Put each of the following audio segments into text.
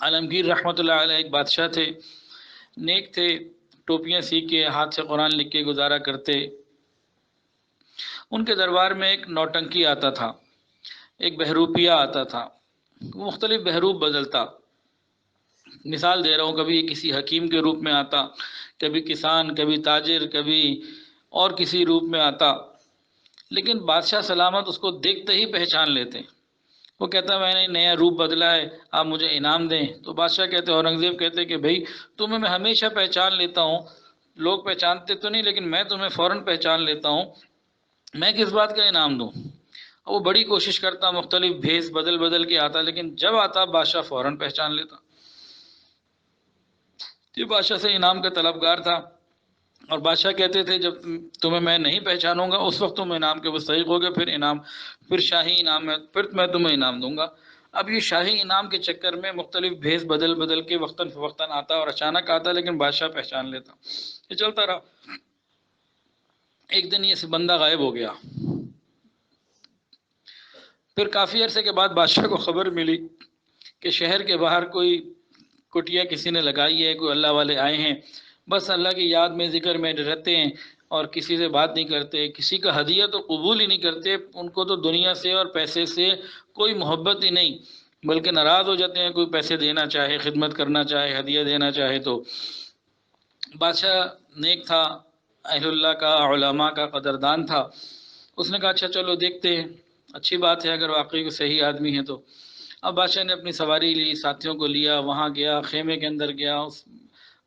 عالمگیر رحمۃ اللہ علیہ ایک بادشاہ تھے، نیک تھے، ٹوپیاں سی کے ہاتھ سے قرآن لکھ کے گزارا کرتے۔ ان کے دربار میں ایک نوٹنکی آتا تھا، ایک بہروپیہ آتا تھا، وہ مختلف بہروپ بدلتا۔ مثال دے رہا ہوں، کبھی کسی حکیم کے روپ میں آتا، کبھی کسان، کبھی تاجر، کبھی اور کسی روپ میں آتا، لیکن بادشاہ سلامت اس کو دیکھتے ہی پہچان لیتے۔ وہ کہتا میں نے نیا روپ بدلا ہے، آپ مجھے انعام دیں۔ تو بادشاہ کہتے، اورنگزیب کہتے کہ بھائی تمہیں میں ہمیشہ پہچان لیتا ہوں، لوگ پہچانتے تو نہیں لیکن میں تمہیں فوراً پہچان لیتا ہوں، میں کس بات کا انعام دوں؟ وہ بڑی کوشش کرتا، مختلف بھیس بدل بدل کے آتا، لیکن جب آتا بادشاہ فوراً پہچان لیتا۔ یہ بادشاہ سے انعام کا طلبگار تھا، اور بادشاہ کہتے تھے جب تمہیں میں نہیں پہچانوں گا اس وقت تم انعام کے مستحق ہوگے، پھر شاہی انعام ہے، پھر میں تمہیں انعام دوں گا۔ اب یہ شاہی انعام کے چکر میں مختلف بھیس بدل بدل کے وقتاً فوقتاً آتا اور اچانک آتا، لیکن بادشاہ پہچان لیتا۔ یہ چلتا رہا۔ ایک دن یہ بندہ غائب ہو گیا۔ پھر کافی عرصے کے بعد بادشاہ کو خبر ملی کہ شہر کے باہر کوئی کٹیا کسی نے لگائی ہے، کوئی اللہ والے آئے ہیں، بس اللہ کی یاد میں ذکر میں رہتے ہیں اور کسی سے بات نہیں کرتے، کسی کا ہدیہ تو قبول ہی نہیں کرتے، ان کو تو دنیا سے اور پیسے سے کوئی محبت ہی نہیں، بلکہ ناراض ہو جاتے ہیں کوئی پیسے دینا چاہے، خدمت کرنا چاہے، ہدیہ دینا چاہے تو۔ بادشاہ نیک تھا، اہل اللہ کا، علماء کا قدردان تھا، اس نے کہا اچھا چلو دیکھتے ہیں، اچھی بات ہے اگر واقعی کوئی صحیح آدمی ہے تو۔ اب بادشاہ نے اپنی سواری لی، ساتھیوں کو لیا، وہاں گیا، خیمے کے اندر گیا،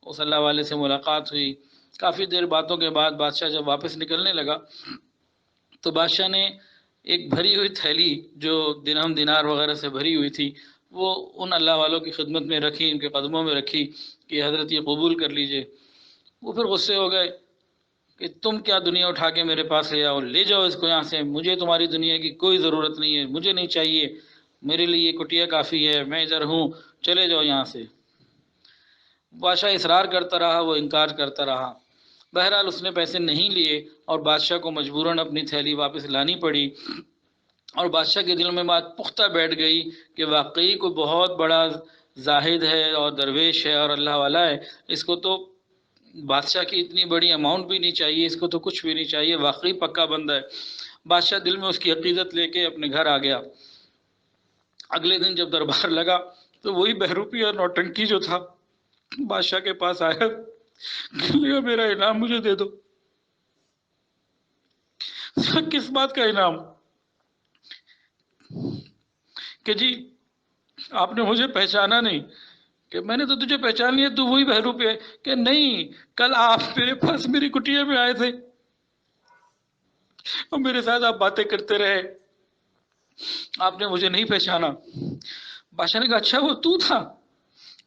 اس اللہ والے سے ملاقات ہوئی۔ کافی دیر باتوں کے بعد بادشاہ جب واپس نکلنے لگا تو بادشاہ نے ایک بھری ہوئی تھیلی جو درہم دینار وغیرہ سے بھری ہوئی تھی وہ ان اللہ والوں کی خدمت میں رکھی، ان کے قدموں میں رکھی کہ حضرت یہ قبول کر لیجئے۔ وہ پھر غصے ہو گئے کہ تم کیا دنیا اٹھا کے میرے پاس لے آؤ، لے جاؤ اس کو یہاں سے، مجھے تمہاری دنیا کی کوئی ضرورت نہیں ہے، مجھے نہیں چاہیے، میرے لیے یہ کٹیا کافی ہے، میں ادھر ہوں، چلے جاؤ یہاں سے۔ بادشاہ اصرار کرتا رہا، وہ انکار کرتا رہا۔ بہرحال اس نے پیسے نہیں لیے اور بادشاہ کو مجبوراً اپنی تھیلی واپس لانی پڑی، اور بادشاہ کے دل میں بات پختہ بیٹھ گئی کہ واقعی کوئی بہت بڑا زاہد ہے اور درویش ہے اور اللہ والا ہے، اس کو تو بادشاہ کی اتنی بڑی اماؤنٹ بھی نہیں چاہیے، اس کو تو کچھ بھی نہیں چاہیے، واقعی پکا بندہ ہے۔ بادشاہ دل میں اس کی عقیدت لے کے اپنے گھر آ گیا۔ اگلے دن جب دربار لگا تو وہی بہروپی اور نوٹنکی جو تھا بادشاہ کے پاس آیا، کہ میرا انعام مجھے دے دو۔ کس بات کا انعام؟ کہ جی آپ نے مجھے پہچانا نہیں۔ کہ میں نے تو تجھے پہچان لیا، تو وہی بہروپی ہے۔ کہ نہیں، کل آپ میرے پاس میری کٹیا میں آئے تھے اور میرے ساتھ آپ باتیں کرتے رہے، آپ نے مجھے نہیں پہچانا۔ بادشاہ نے کہا اچھا وہ تو تھا؟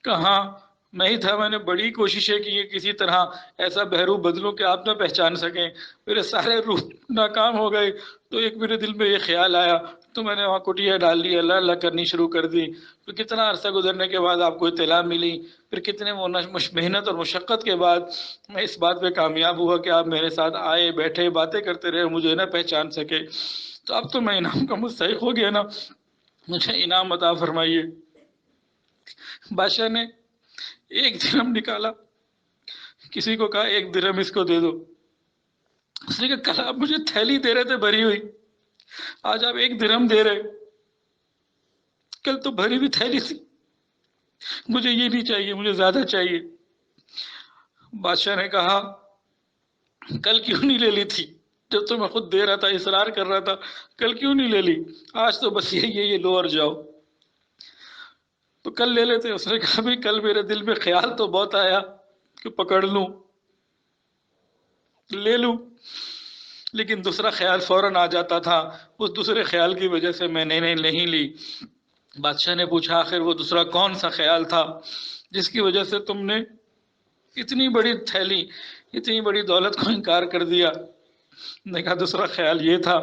کہ ہاں میں ہی تھا، میں نے بڑی کوششیں کی کہ کسی طرح ایسا بہروپ بدلوں کہ آپ نہ پہچان سکیں، میرے سارے روپ ناکام ہو گئے، تو ایک میرے دل میں یہ خیال آیا تو میں نے وہاں کٹیا ڈال دی، اللہ اللہ کرنی شروع کر دی۔ تو کتنا عرصہ گزرنے کے بعد آپ کو اطلاع ملی، پھر کتنے محنت اور مشقت کے بعد میں اس بات پہ کامیاب ہوا کہ آپ میرے ساتھ آئے، بیٹھے، باتیں کرتے رہے، مجھے نہ پہچان سکے، تو اب تو میں انعام کا مستحق ہو گیا نا، مجھے انعام عطا فرمائیے۔ بادشاہ نے ایک درہم نکالا، کسی کو کہا ایک درہم اس کو دے دو۔ اس نے کہا کل آپ مجھے تھیلی دے رہے تھے بھری ہوئی، آج آپ ایک درہم دے رہے، کل تو بھری ہوئی تھیلی تھی، مجھے یہ نہیں چاہیے، مجھے زیادہ چاہیے۔ بادشاہ نے کہا کل کیوں نہیں لے لی تھی جب تو میں خود دے رہا تھا، اصرار کر رہا تھا، کل کیوں نہیں لے لی؟ آج تو بس یہ لو اور جاؤ، تو کل لے لیتے۔ اس نے کہا بھی کل میرے دل میں خیال تو بہت آیا کہ پکڑ لوں، لے لوں، لیکن دوسرا خیال فوراً آ جاتا تھا، اس دوسرے خیال کی وجہ سے میں نے نہیں لی۔ بادشاہ نے پوچھا آخر وہ دوسرا کون سا خیال تھا جس کی وجہ سے تم نے اتنی بڑی تھیلی، اتنی بڑی دولت کو انکار کر دیا؟ نے کہا دوسرا خیال یہ تھا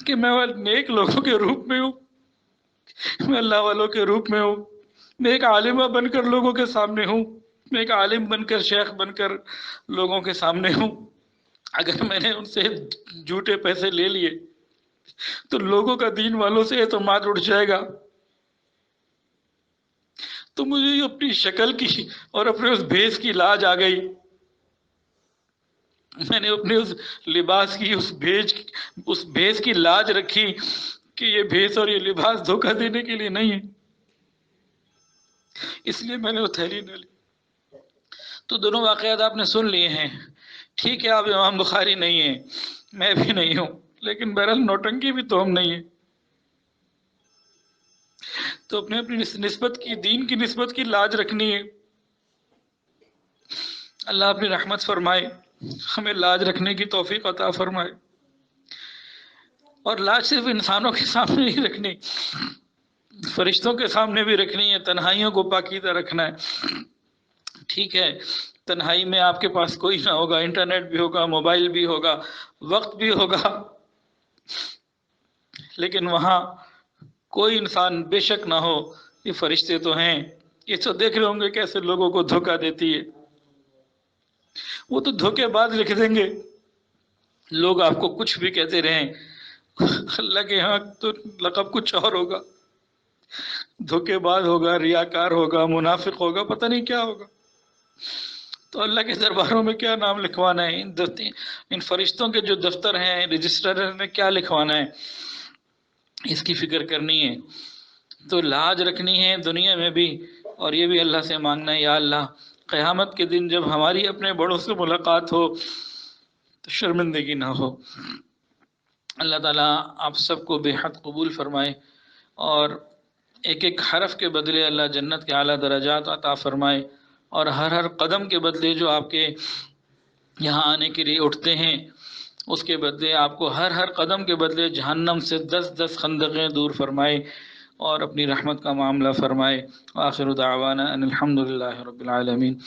کہ میں وہ نیک لوگوں کے روپ میں ہوں، میں اللہ والوں کے روپ میں ہوں، میں ایک عالمہ بن کر لوگوں کے سامنے ہوں، میں ایک عالم بن کر، شیخ بن کر لوگوں کے سامنے ہوں۔ اگر میں نے ان سے جھوٹے پیسے لے لیے تو لوگوں کا دین والوں سے اعتماد اٹھ جائے گا، تو مجھے اپنی شکل کی اور اپنے اس بھیس کی لاج آ گئی. میں نے اپنے اس لباس کی اس بھیس کی لاج رکھی کہ یہ بھیس اور یہ لباس دھوکہ دینے کے لیے نہیں ہے، اس لیے میں نے وہ تھیلی نہ لی. تو دونوں واقعات آپ نے سن لیے ہیں. ٹھیک ہے آپ امام بخاری نہیں ہیں، میں بھی نہیں ہوں، لیکن بہرحال نوٹنکی بھی تو ہم نہیں ہیں. تو اپنی نسبت کی، دین کی نسبت کی لاج رکھنی ہے. اللہ اپنی رحمت فرمائے، ہمیں لاج رکھنے کی توفیق عطا فرمائے. اور لاج صرف انسانوں کے سامنے نہیں رکھنی، فرشتوں کے سامنے بھی رکھنی ہے. تنہائیوں کو پاکیزہ رکھنا ہے. ٹھیک ہے تنہائی میں آپ کے پاس کوئی نہ ہوگا، انٹرنیٹ بھی ہوگا، موبائل بھی ہوگا، وقت بھی ہوگا، لیکن وہاں کوئی انسان بے شک نہ ہو. یہ فرشتے تو ہیں، یہ تو دیکھ رہے ہوں گے کیسے لوگوں کو دھوکہ دیتی ہے. وہ تو دھوکے باز لکھ دیں گے، لوگ آپ کو کچھ بھی کہتے رہیں، اللہ کے ہاں تو لقب کچھ اور ہوگا. دھوکے باز ہوگا، ریاکار ہوگا، منافق ہوگا، پتہ نہیں کیا ہوگا. تو اللہ کے درباروں میں کیا نام لکھوانا ہے؟ ان فرشتوں کے جو دفتر ہیں، رجسٹر میں کیا لکھوانا ہے، اس کی فکر کرنی ہے. تو لاج رکھنی ہے دنیا میں بھی، اور یہ بھی اللہ سے مانگنا ہے، یا اللہ قیامت کے دن جب ہماری اپنے بڑوں سے ملاقات ہو تو شرمندگی نہ ہو. اللہ تعالیٰ آپ سب کو بے حد قبول فرمائے، اور ایک ایک حرف کے بدلے اللہ جنت کے اعلیٰ درجات عطا فرمائے، اور ہر قدم کے بدلے جو آپ کے یہاں آنے کے لیے اٹھتے ہیں اس کے بدلے آپ کو ہر قدم کے بدلے جہنم سے 10 خندقیں دور فرمائے اور اپنی رحمت کا معاملہ فرمائے. آخر دعوانا ان الحمد للہ رب العالمین.